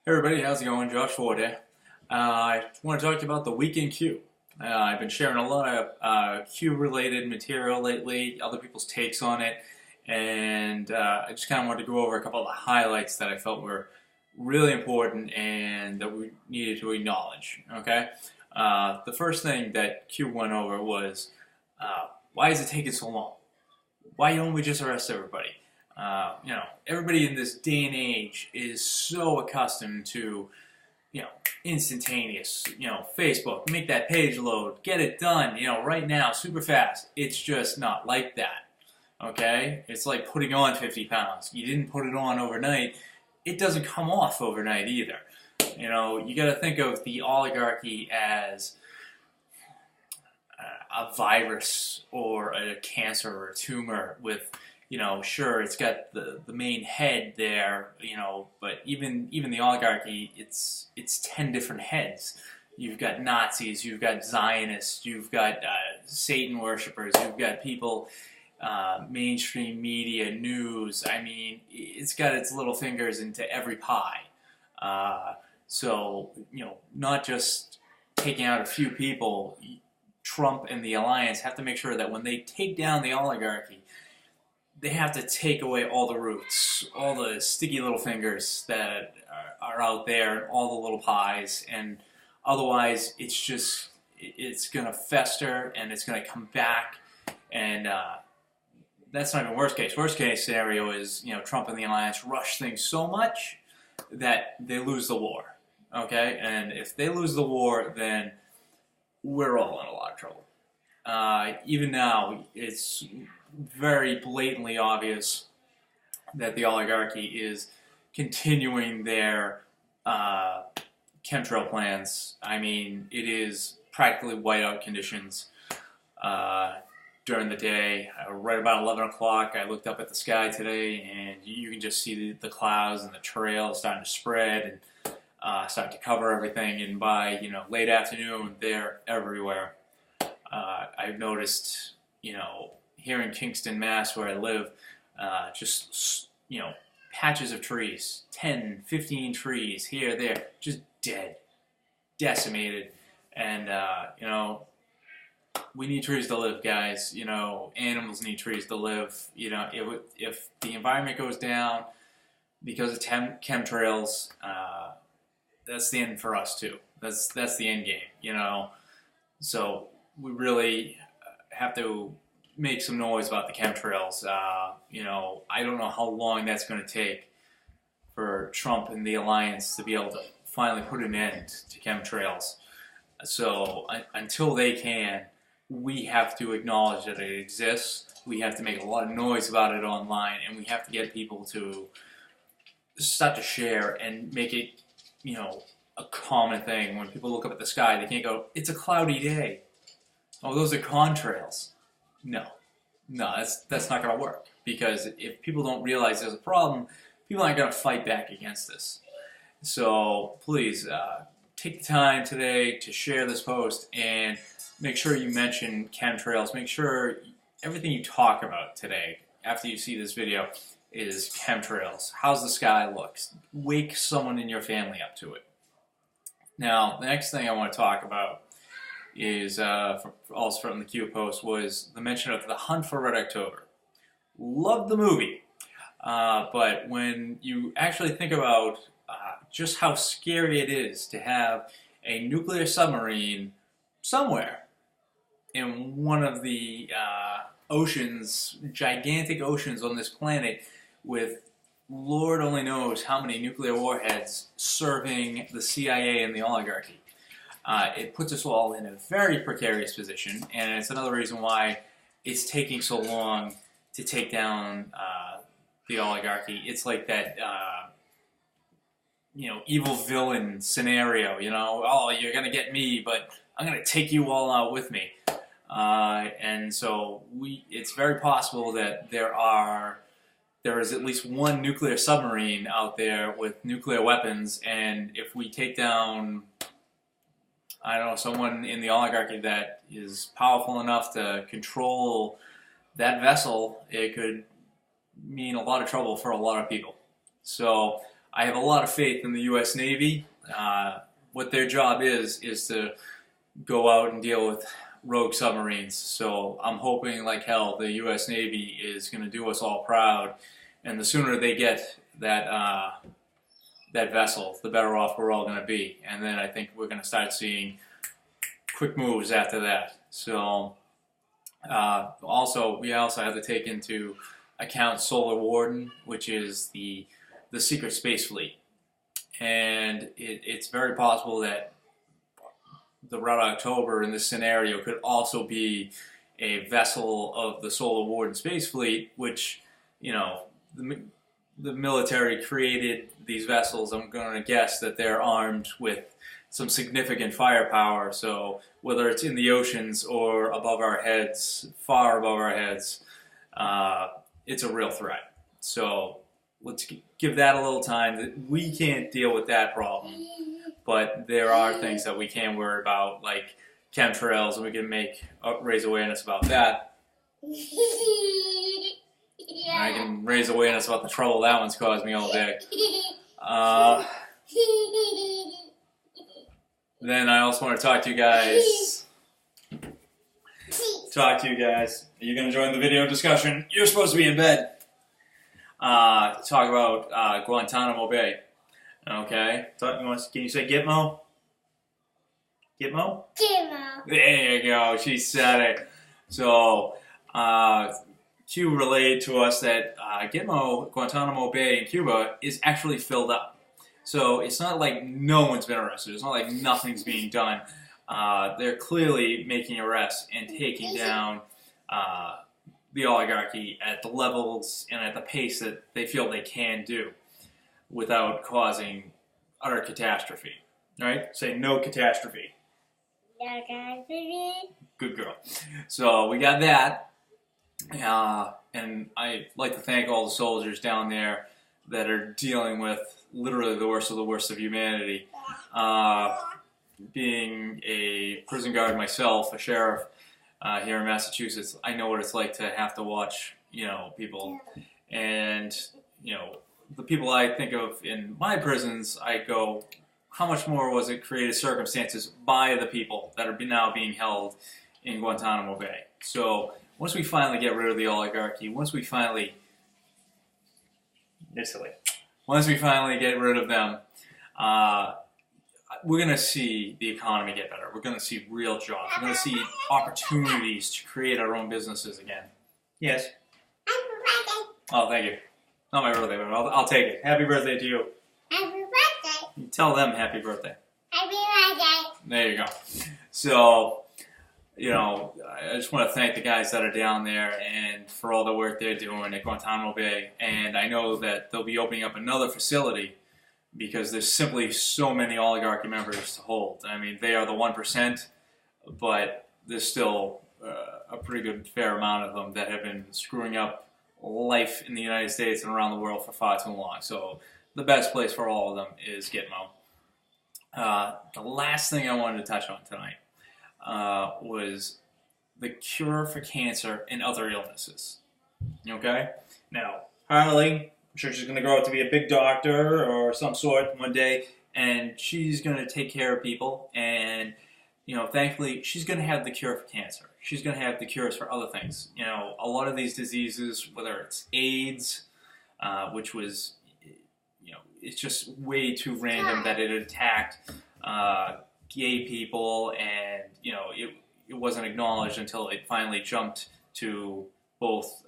Hey everybody, how's it going? Josh Ford here. I want to talk to you about the week in Q. I've been sharing a lot of Q-related material lately, other people's takes on it, and I just kind of wanted to go over a couple of the highlights that I felt were really important and that we needed to acknowledge. Okay, the first thing that Q went over was why is it taking so long? Why don't we just arrest everybody? Everybody in this day and age is so accustomed to, instantaneous, Facebook, make that page load, get it done, right now, super fast. It's just not like that, okay? It's like putting on 50 pounds. You didn't put it on overnight. It doesn't come off overnight either. You got to think of the oligarchy as a virus or a cancer or a tumor with, sure, it's got the main head there, but even the oligarchy, it's 10 different heads. You've got Nazis, you've got Zionists, you've got Satan worshippers, you've got people, mainstream media, news. I mean, it's got its little fingers into every pie. Not just taking out a few people. Trump and the alliance have to make sure that when they take down the oligarchy, they have to take away all the roots, all the sticky little fingers that are out there, and all the little pies, and otherwise it's going to fester and it's going to come back, and that's not even worst case. Worst case scenario is, Trump and the alliance rush things so much that they lose the war, okay? And if they lose the war, then we're all in a lot of trouble. Even now, it's very blatantly obvious that the oligarchy is continuing their chemtrail plans. I mean, it is practically whiteout conditions during the day. Right about 11 o'clock, I looked up at the sky today, and you can just see the clouds and the trail starting to spread and start to cover everything. And by late afternoon, they're everywhere. I've noticed, here in Kingston, Mass, where I live, just patches of trees, 10, 15 trees here, there, just dead, decimated, and we need trees to live, guys. Animals need trees to live. If the environment goes down because of chemtrails, that's the end for us too. That's the end game. So we really have to make some noise about the chemtrails. I don't know how long that's going to take for Trump and the alliance to be able to finally put an end to chemtrails. So until they can, we have to acknowledge that it exists. We have to make a lot of noise about it online, and we have to get people to start to share and make it, a common thing. When people look up at the sky, they can't go, "It's a cloudy day." Oh, those are contrails. No, that's not going to work, because if people don't realize there's a problem, people aren't going to fight back against this. So please take the time today to share this post and make sure you mention chemtrails. Make sure everything you talk about today after you see this video is chemtrails. How's the sky look? Wake someone in your family up to it. Now, the next thing I want to talk about is, also from the Q post, was the mention of The Hunt for Red October. Loved the movie, but when you actually think about just how scary it is to have a nuclear submarine somewhere in one of the oceans, gigantic oceans on this planet, with Lord only knows how many nuclear warheads serving the CIA and the oligarchy. It puts us all in a very precarious position, and it's another reason why it's taking so long to take down the oligarchy. It's like that, evil villain scenario. Oh, you're gonna get me, but I'm gonna take you all out with me. And so it's very possible that there is at least one nuclear submarine out there with nuclear weapons, and if we take down, I don't know, someone in the oligarchy that is powerful enough to control that vessel, it could mean a lot of trouble for a lot of people. So I have a lot of faith in the U.S. Navy. What their job is to go out and deal with rogue submarines. So I'm hoping like hell the U.S. Navy is going to do us all proud, and the sooner they get that that vessel, the better off we're all going to be. And then I think we're going to start seeing quick moves after that. So we also have to take into account Solar Warden, which is the secret space fleet, and it's very possible that the Red October in this scenario could also be a vessel of the Solar Warden space fleet, which, you know, the military created these vessels. I'm going to guess that they're armed with some significant firepower. So whether it's in the oceans or above our heads, far above our heads, it's a real threat. So let's give that a little time. We can't deal with that problem, but there are things that we can worry about, like chemtrails, and we can raise awareness about that. I can raise awareness about the trouble that one's caused me all day. Then I also want to talk to you guys. Are you going to join the video discussion? You're supposed to be in bed. Talk about Guantanamo Bay. Okay. Can you say Gitmo? Gitmo? Gitmo. There you go. She said it. So, Q relayed to us that Gitmo, Guantanamo Bay in Cuba, is actually filled up. So it's not like no one's been arrested. It's not like nothing's being done. They're clearly making arrests and taking down the oligarchy at the levels and at the pace that they feel they can do without causing utter catastrophe. Right? Say no catastrophe. No catastrophe. Good girl. So we got that. And I'd like to thank all the soldiers down there that are dealing with literally the worst of humanity. Being a prison guard myself, a sheriff here in Massachusetts, I know what it's like to have to watch, you know, people. And, you know, the people I think of in my prisons, I go, how much more was it created circumstances by the people that are now being held in Guantanamo Bay? So once we finally get rid of the oligarchy, once we finally get rid of them, we're going to see the economy get better. We're going to see real jobs. We're going to see opportunities to create our own businesses again. Yes? Happy birthday. Oh, thank you. Not my birthday, but I'll take it. Happy birthday to you. Happy birthday. You tell them happy birthday. Happy birthday. There you go. So, you know, I just want to thank the guys that are down there and for all the work they're doing at Guantanamo Bay. And I know that they'll be opening up another facility because there's simply so many oligarchy members to hold. I mean, they are the 1%, but there's still a pretty good fair amount of them that have been screwing up life in the United States and around the world for far too long. So the best place for all of them is Gitmo. The last thing I wanted to touch on tonight was the cure for cancer and other illnesses. Okay? Now, Harley, I'm sure she's going to grow up to be a big doctor or some sort one day, and she's going to take care of people, and, you know, thankfully, she's going to have the cure for cancer. She's going to have the cures for other things. You know, a lot of these diseases, whether it's AIDS, which was, you know, it's just way too random that it attacked gay people, and, you know, it wasn't acknowledged until it finally jumped to both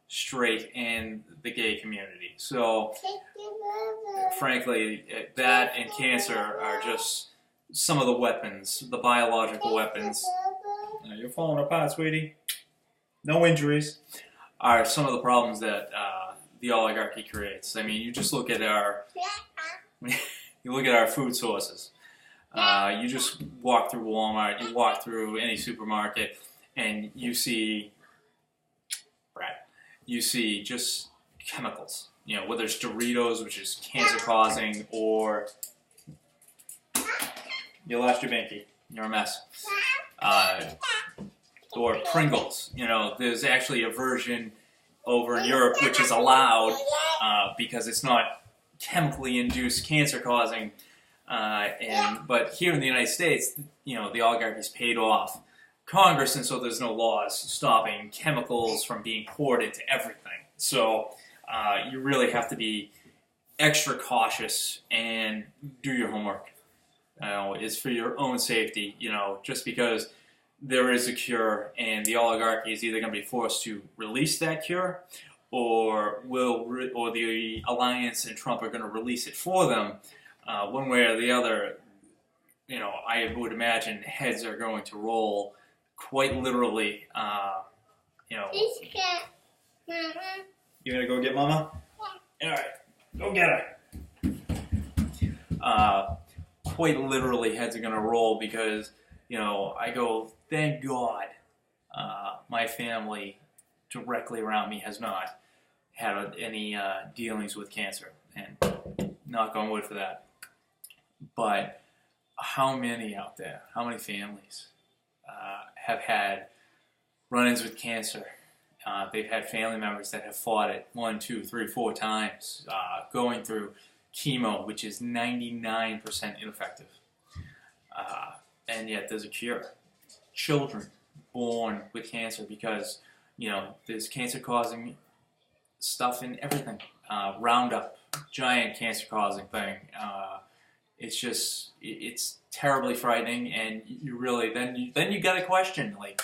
straight and the gay community. So, frankly, that and cancer are just some of the weapons, the biological weapons. You're falling apart, sweetie. No injuries. Are some of the problems that the oligarchy creates. I mean, you just look at our food sources. You just walk through Walmart, you walk through any supermarket, and you see just chemicals. You know, whether it's Doritos, which is cancer-causing, or you lost your binky. You're a mess. Or Pringles. You know, there's actually a version over in Europe which is allowed because it's not chemically induced cancer causing. But here in the United States, the oligarchy's paid off Congress, and so there's no laws stopping chemicals from being poured into everything. So you really have to be extra cautious and do your homework. It's for your own safety. Just because there is a cure, and the oligarchy is either going to be forced to release that cure, or the alliance and Trump are going to release it for them. One way or the other, I would imagine heads are going to roll quite literally. You gonna go get Mama? Yeah. All right, go get her. Quite literally, heads are gonna roll because I go, thank God, my family directly around me has not had any dealings with cancer, and knock on wood for that. But how many out there, how many families have had run-ins with cancer? They've had family members that have fought it 1, 2, 3, 4 times, going through chemo, which is 99% ineffective. And yet there's a cure. Children born with cancer because, there's cancer-causing stuff in everything. Roundup, giant cancer-causing thing. It's terribly frightening, and you really, then you got to question, like,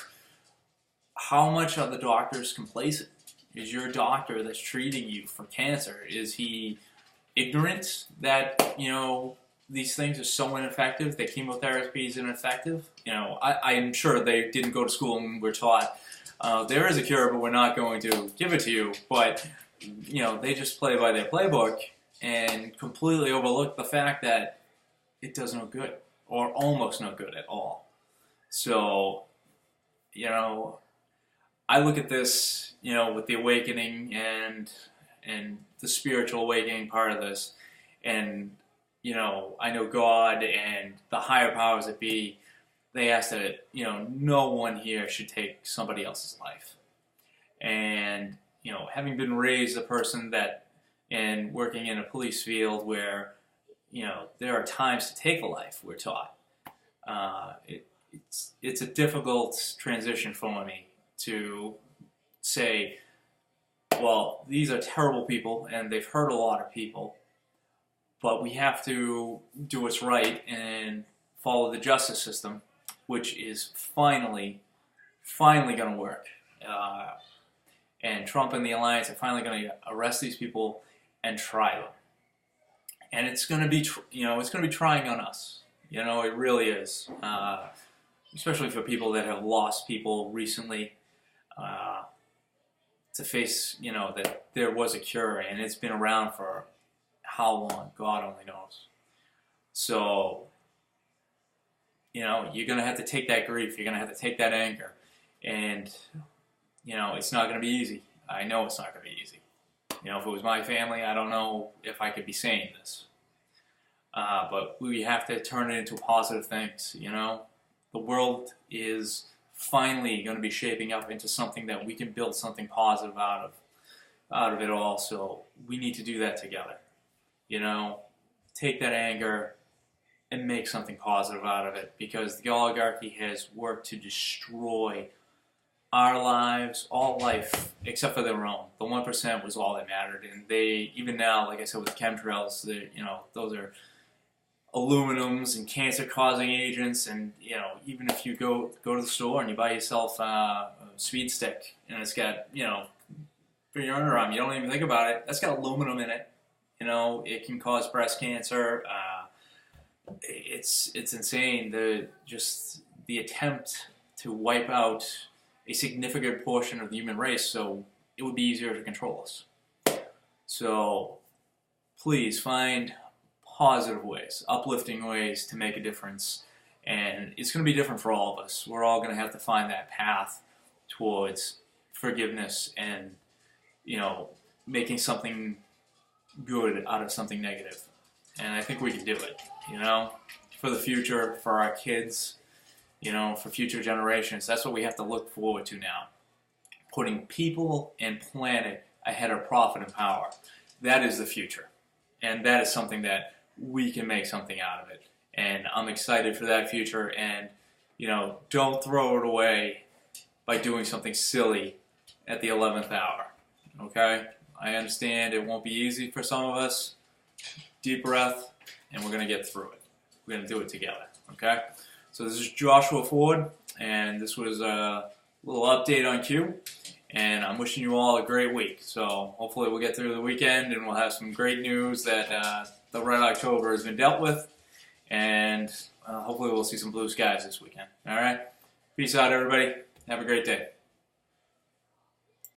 how much are the doctors complacent? Is your doctor that's treating you for cancer, is he ignorant that, these things are so ineffective, that chemotherapy is ineffective? I'm sure they didn't go to school and were taught, there is a cure, but we're not going to give it to you. But, they just play by their playbook and completely overlook the fact that it does no good, or almost no good at all. So, I look at this, with the awakening and the spiritual awakening part of this, and, I know God and the higher powers that be, they ask that, no one here should take somebody else's life. And, having been raised a person and working in a police field where, there are times to take a life, we're taught. It's a difficult transition for me to say, well, these are terrible people and they've hurt a lot of people, but we have to do what's right and follow the justice system, which is finally going to work. And Trump and the alliance are finally going to arrest these people and try them. And it's going to be, it's going to be trying on us. It really is. Especially for people that have lost people recently. To face, that there was a cure, and it's been around for how long, God only knows. So, you're going to have to take that grief, you're going to have to take that anger, and, it's not going to be easy. I know it's not going to be easy. If it was my family, I don't know if I could be saying this. But we have to turn it into positive things, The world is finally going to be shaping up into something that we can build something positive out of it all. So we need to do that together. Take that anger and make something positive out of it, because the oligarchy has worked to destroy our lives, all life, except for their own. The 1% was all that mattered, and they, even now, like I said, with the chemtrails, those are aluminums and cancer-causing agents, and even if you go to the store and you buy yourself a speed stick and it's got for your underarm, you don't even think about it. That's got aluminum in it. It can cause breast cancer. It's insane. The attempt to wipe out a significant portion of the human race, so it would be easier to control us. So please find positive ways, uplifting ways to make a difference. And it's going to be different for all of us. We're all going to have to find that path towards forgiveness and, making something good out of something negative. And I think we can do it, for the future, for our kids, for future generations. That's what we have to look forward to now. Putting people and planet ahead of profit and power. That is the future. And that is something that we can make something out of it. And I'm excited for that future. And, don't throw it away by doing something silly at the 11th hour. Okay? I understand it won't be easy for some of us. Deep breath, and we're going to get through it. We're going to do it together. Okay? So this is Joshua Ford, and this was a little update on Q. And I'm wishing you all a great week. So hopefully we'll get through the weekend and we'll have some great news that the Red October has been dealt with. And hopefully we'll see some blue skies this weekend. All right? Peace out, everybody. Have a great day.